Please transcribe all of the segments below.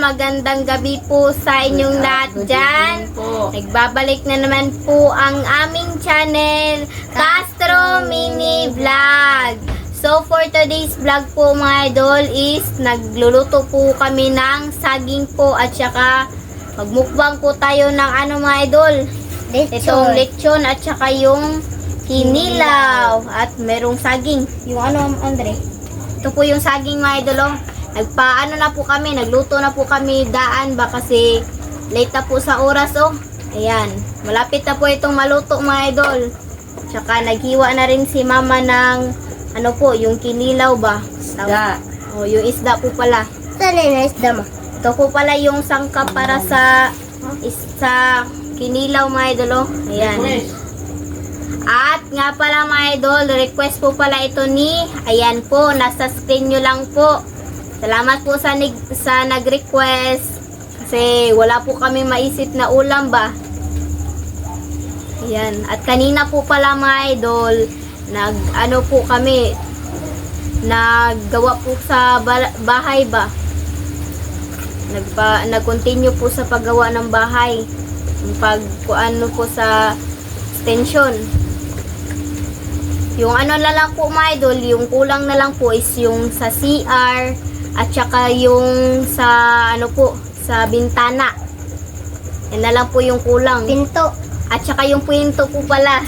magandang gabi po sa inyong lahat dyan. Nagbabalik na naman po ang aming channel, Castro Mini Vlog. So for today's vlog po mga idol is nagluluto po kami ng saging po at saka magmukbang po tayo ng ano mga idol. Itong lechon at saka yung kinilaw at merong saging. Yung ano Andre? Ito po yung saging mga idol. Nagpaano na po kami, nagluto na po kami daan ba kasi late na po sa oras Ayan, malapit na po itong maluto mga idol. Tsaka naghiwa na rin si mama ng ano po, yung kinilaw ba? Isda. Yung isda po pala. Saan na isda mo? Ito po pala yung sangkap para sa kinilaw mga idol. Ayan. At nga pala mga idol, request po pala ito ni, ayan po, nasa screen nyo lang po. Salamat po sa nag-request kasi wala po kami maisip na ulam ba. Ayan. At kanina po pala mga idol, naggawa po sa bahay ba. Nag-continue po sa paggawa ng bahay. Yung po sa extension. Yung ano na lang po mga idol, yung kulang na lang po is yung sa CR at saka yung sa ano po, sa bintana. Yan na lang po yung kulang. Pinto. At saka yung pinto po pala.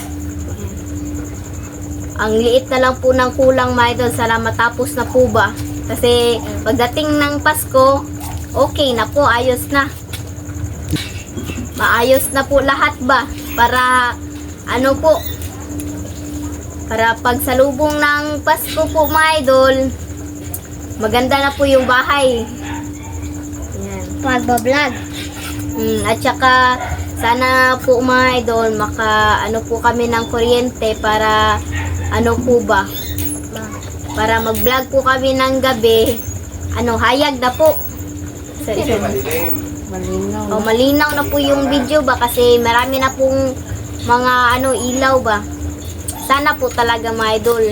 Ang liit na lang po ng kulang mga idol. Sana matapos na po ba. Kasi pagdating ng Pasko, okay na po, ayos na. Maayos na po lahat ba. Para ano po, para pagsalubong ng Pasko po mga idol, maganda na po yung bahay. Ayan. Magbablog. At saka sana po mga idol ano po kami ng kuryente para ano po ba, para mag-vlog po kami ng gabi, hayag na po. Malinaw na po yung video ba kasi marami na pong mga ilaw ba. Sana po talaga mga idol,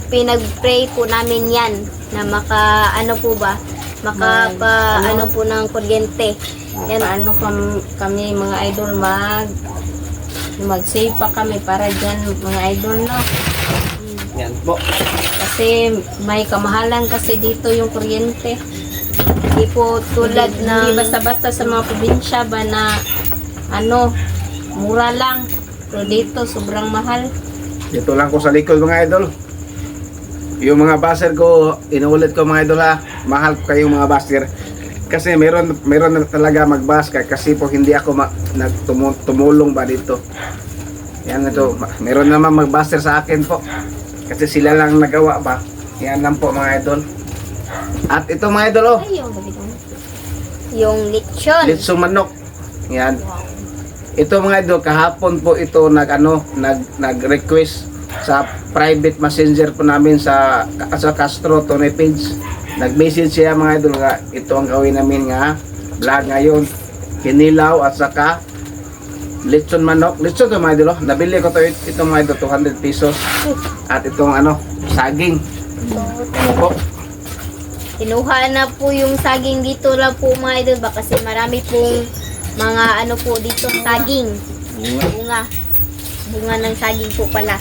pinag-pray po namin yan na maka po ng kuryente. Yan, kami mga idol mag-save pa kami para dyan mga idol no. Yan po. Kasi may kamahalan kasi dito yung kuryente. Hindi po tulad Hindi ng basta-basta sa mga probinsya ba na mura lang. Pero dito sobrang mahal. Dito lang ko sa likod mga idol. Yung mga baser ko, inuulit ko mga idol mahal ko kayong mga baser. Kasi meron na talaga magbas kasi po hindi ako tumulong ba dito. Yan ito, meron naman magbaser sa akin po. Kasi sila lang nagawa ba. Yan lang po mga idol. At ito mga idol yung lechon. Lechon manok. Yan. Ito mga idol, kahapon po ito nag-request sa private messenger po namin sa Castro Tony page. Nag-message siya mga idol nga, ito ang gawin namin nga vlog ngayon. Kinilaw at saka lechon manok. Lechon to mga idol. Nabili ko to ito mga idol, 200 pesos. At itong saging. Po. Kinuha na po yung saging dito lang po mga idol ba kasi marami pong mga po dito saging. Bunga ng saging po pala.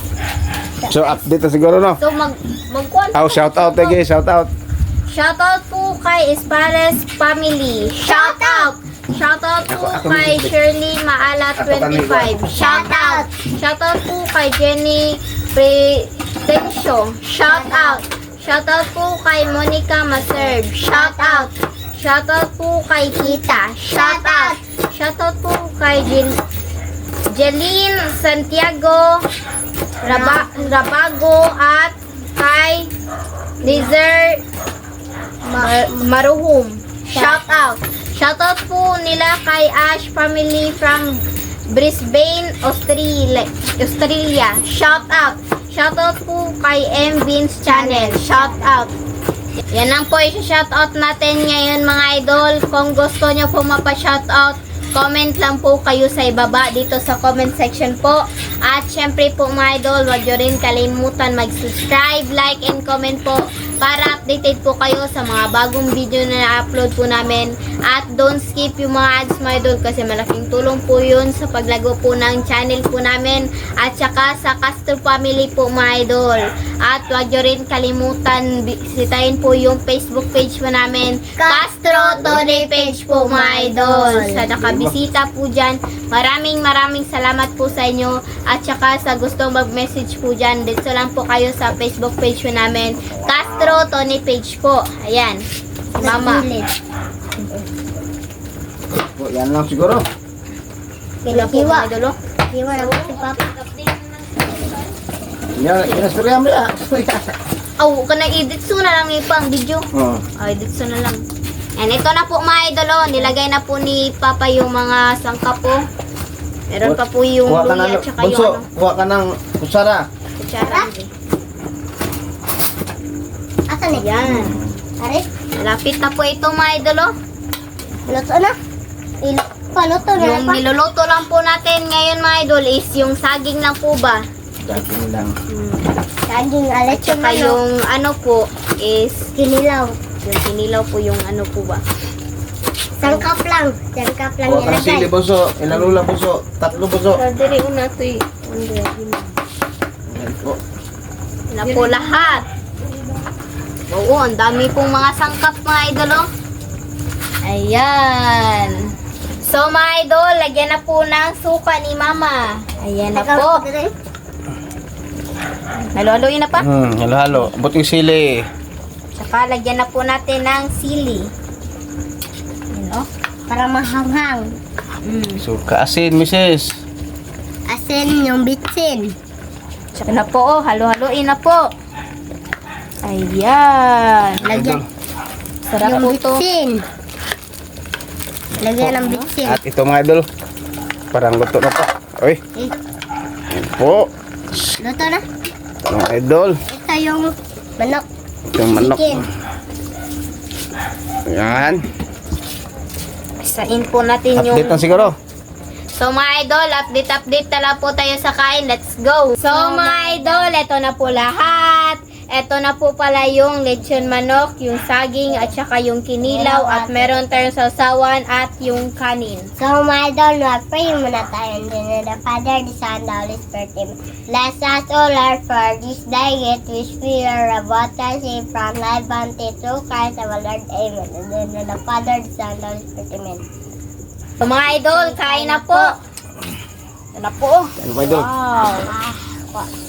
So update na siguro no. So magkuhan po. Shout out again, shout out. Shoutout po kay Espares Family. Shoutout! Shoutout po kay Shirley Maala 25. Shoutout! Shoutout po kay Jenny Pretensio. Shoutout! Shoutout po kay Monica Maserb. Shoutout! Shoutout po kay Kita. Shoutout! Shoutout po kay Jeline Santiago Rabago at kay Lizer Maruhum. Shout out. Shout out po nila kay Ash family from Brisbane, Australia. Shout out. Shout out po kay M Beans Channel. Shout out. Yan lang po i-shout out natin ngayon mga idol. Kung gusto nyo po mapa-shout out, comment lang po kayo sa ibaba dito sa comment section po. At syempre po mga idol, huwag nyo rin kalimutan mag-subscribe, like, and comment po para updated po kayo sa mga bagong video na na-upload po namin. At don't skip yung mga ads mga idol kasi malaking tulong po yun sa paglago po ng channel po namin at saka sa Castro Family po mga idol. At huwag nyo rin kalimutan bisitahin po yung Facebook page po namin, Castro Tony page po mga idol. Sa nakabisita po dyan, maraming salamat po sa inyo at saka sa gustong mag-message po dyan, dito lang po kayo sa Facebook page po namin, Castro Tony page po. Ayan, si Mama. O, yan lang siguro. Kiwa. Kiwa na si Papa. Yan, inastorya mo ya. Aw, ka na-edit so na lang ipang video. Oh. Ay, edit so na lang. And ito na po mga idol, oh. Nilagay na po ni Papa yung mga sangkap po. Meron pa po yung Kuha ka luya ng, at saka bunso, yung ano, kuha ka ng kutsara. kutsara. Asan eh? Ayan. Are? Lapit na po ito mga idol, oh. Luto na? Paluto na Yung pa? niluluto lang po natin ngayon mga idol is yung saging lang po ba? Daging lang. Saging alat yung Saka yung ano po is kinilaw. yung kinilaw po yung ano po ba? Sangkap lang. Sangkap lang Kuha ka ng sili, nilagay. bunso. Ilan lula, bunso? 3 bunso. Diri una to eh. Yan po. Na po lahat. Oo, ang dami pong mga sangkap mga idol, oh. Ayan. So mga idol, lagyan na po ng suka ni Mama. Ayan na po. Halo-haloin na pa. Halo-halo. Buting sili. Saka lagyan na po natin ng sili. Ayan, oh. Para mahanghang. Suka asin, misis. Asin yung bitsin. Saka na po, oh. Halo-haloin na po. Ayan. Lagyan Sarap yung po to. bitsin. Lagyan ng bitsin. At ito mga idol. Parang luto na po. Uy. Eh, Yan po. luto na. Ito mga idol. Ito yung manok. Yung manok. Chicken. Yan. Isain po natin yung... Update na siguro. So mga idol, update na lang po tayo sa kain. Let's go! So mga idol, ito na po lahat. Ito na po pala yung lechon manok, yung saging at saka yung kinilaw at meron tayong sausawan at yung kanin. So, my idol, pray muna tayo. In the name of the Father, the Son, the Holy Spirit. Amen. Bless us, O Lord, for this diet which we are about to save from life unto through Christ our Lord. Amen. In the name of the Father, the Son, the Holy Spirit. Amen. So mga idol, kain na po. Ito na po. Yan mga idol. Wow.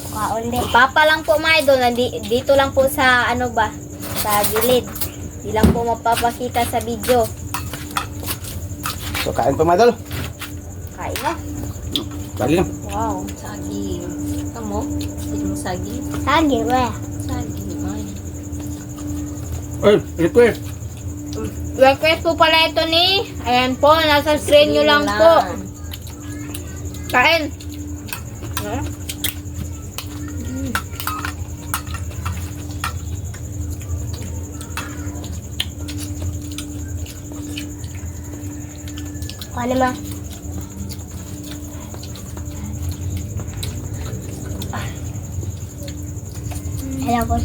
Kaon din. Papa lang po mga idol, dito lang po sa ano ba, sa gilid. Di lang po mapapakita sa video. So kain pa mga idol. Kain na. Saging. Wow. Saging. Kamu? Hindi mo saging? Saging, weh. Saging. Ay. Uy, request. Request po pala ito ni, ayan po, nasa screen nyo lang po. Kain. Ano ma? Hello po.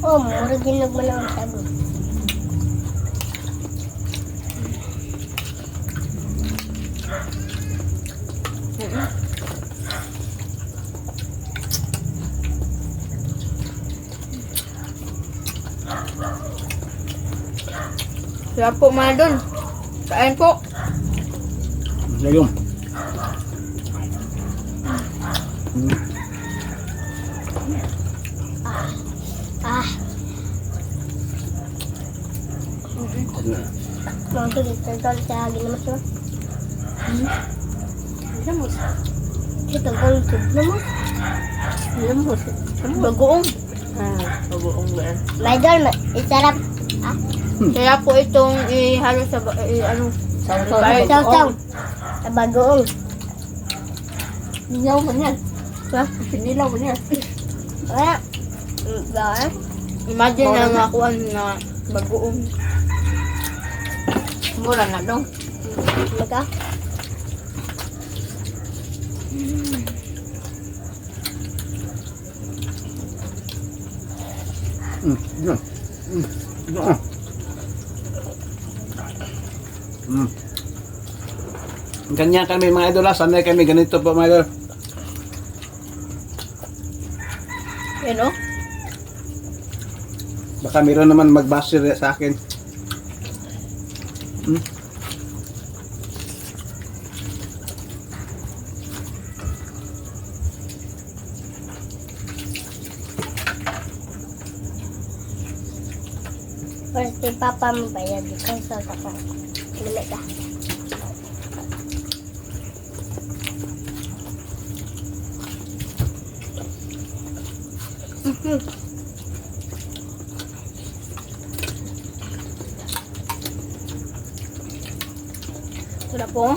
Oh, mura ginog mo lang ang sabi. Sarap po mga idol. Kain po. Saging. Ah. Mau tol sa ginamas mo. Lamos. Ito tol ginamas. Lamos. Bagoong. Bagoong ba? May dol, isarap. Kaya po itong ihalo sa ano. Saw-saw. Saw-saw. Sa bagoong. Nilaw mo niyan. Nilaw mo niyan. Wala. Ba? Imagine na nakuha na bagoong. Mura na dong. Maka? Yan. Yan. Ganyan kami mga idol, sanay kami ganito po mga idol. Yan o. Baka meron naman magbasir sa akin. First, si Papa mo ba yan? Because of the car. Limit ka. Wala po.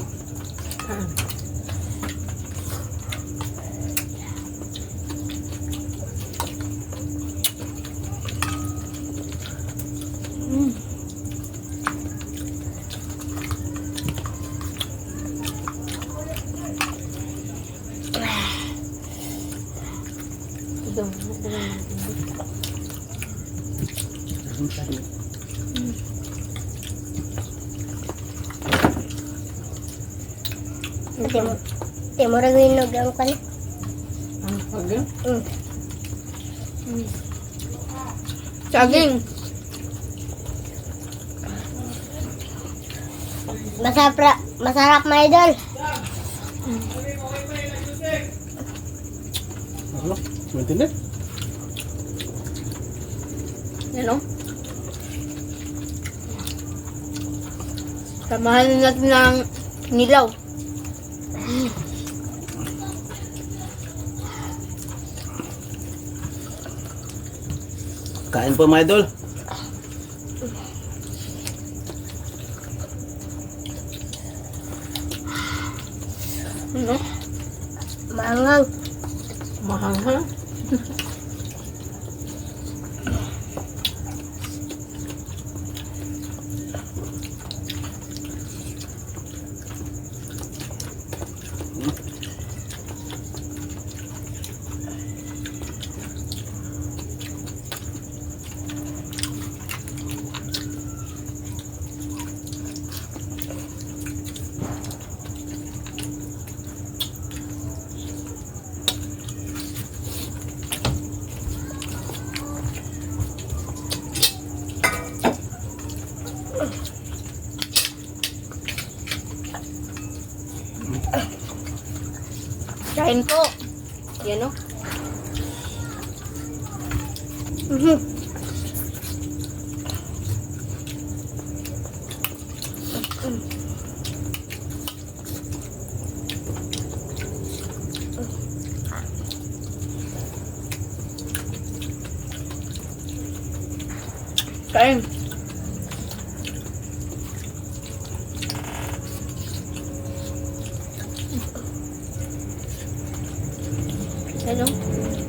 Timur ginog ang kan. Ang pagin. Saging. Masarap mga idol. Ano? Maintindihan? Yan o. Samahan na natin ng nilaw. Kain po mga idol. Ano? Mangang. Mahanghang. Kain po. Yan o. Kain. Yan o. Kain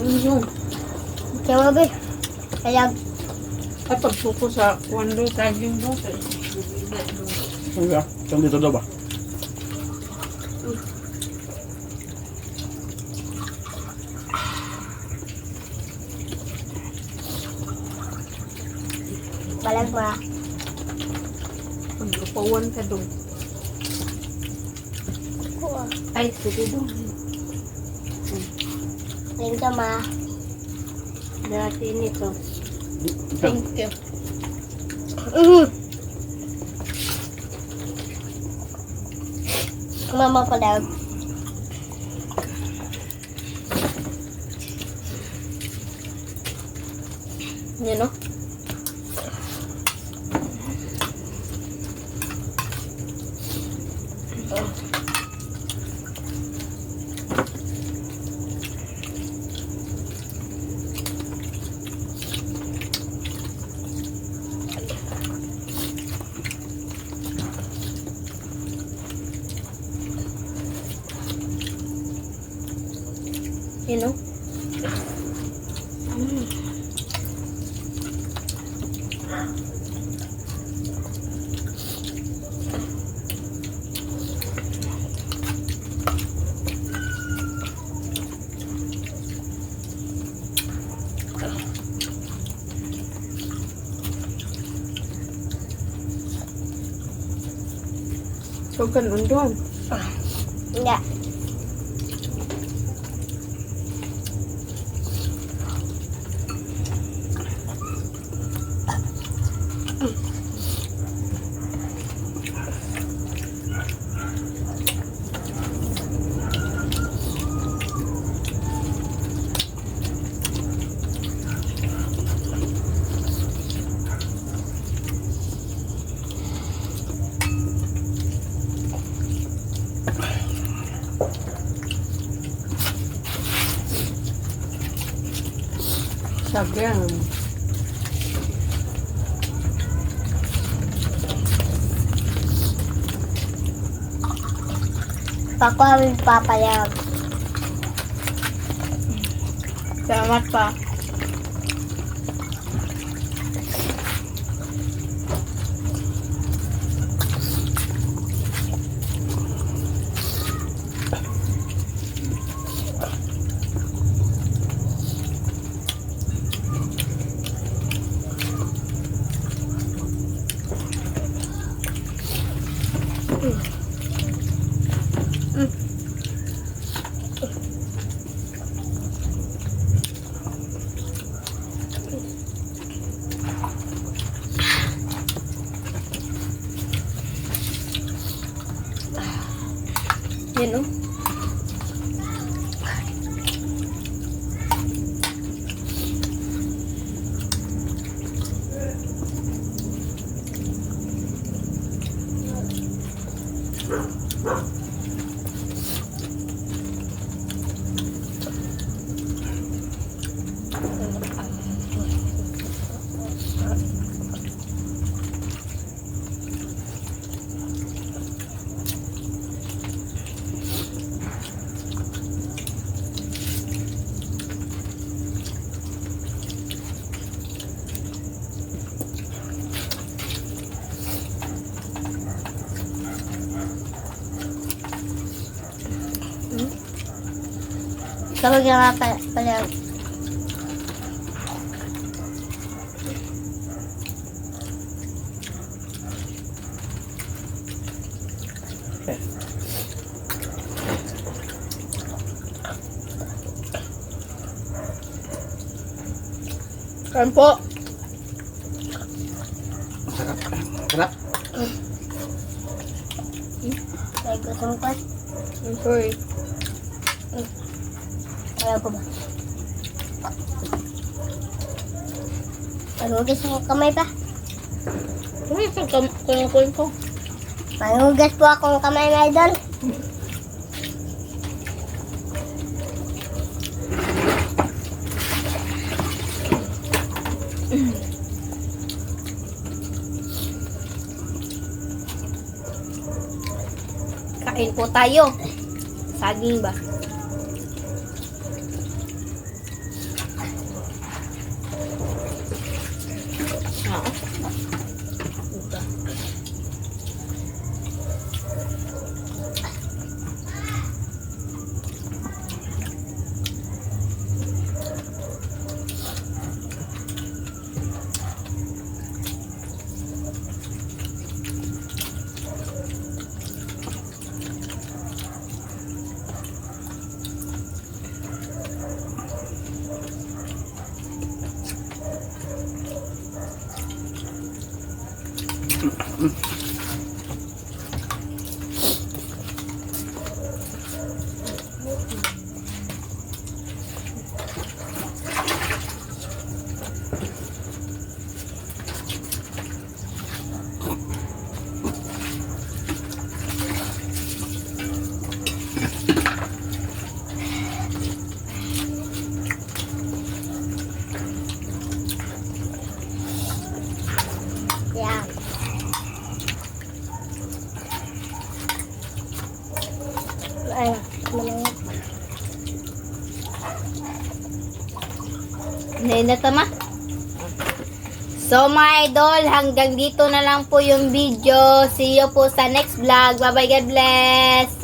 yun. Kaya mo ba? Kaya Ay, pagsuko sa kwando, saging doon. Hangga, saan dito daw ba? balag mo. Paglupawan ka doon. Ay, sige doon. Thank you, ma. Dati nito. Thank you. Mama ko daw. Yan o. You know? So kan undon. Enggak. Sabihan. Ako ang papayag. Salamat pa. You know? Tawag nga pala. Kain po. Sarap. Sarap. May gutom ko. I'm sorry. Ayaw ko ba? Manugas ako kamay pa. Ano yung kumukuin ko? Manugas po akong kamay, my idol. Kain po tayo. Saging ba? Yan. Ay, manangit. na tama. So mga idol, hanggang dito na lang po yung video. See you po sa next vlog. Bye bye, God bless.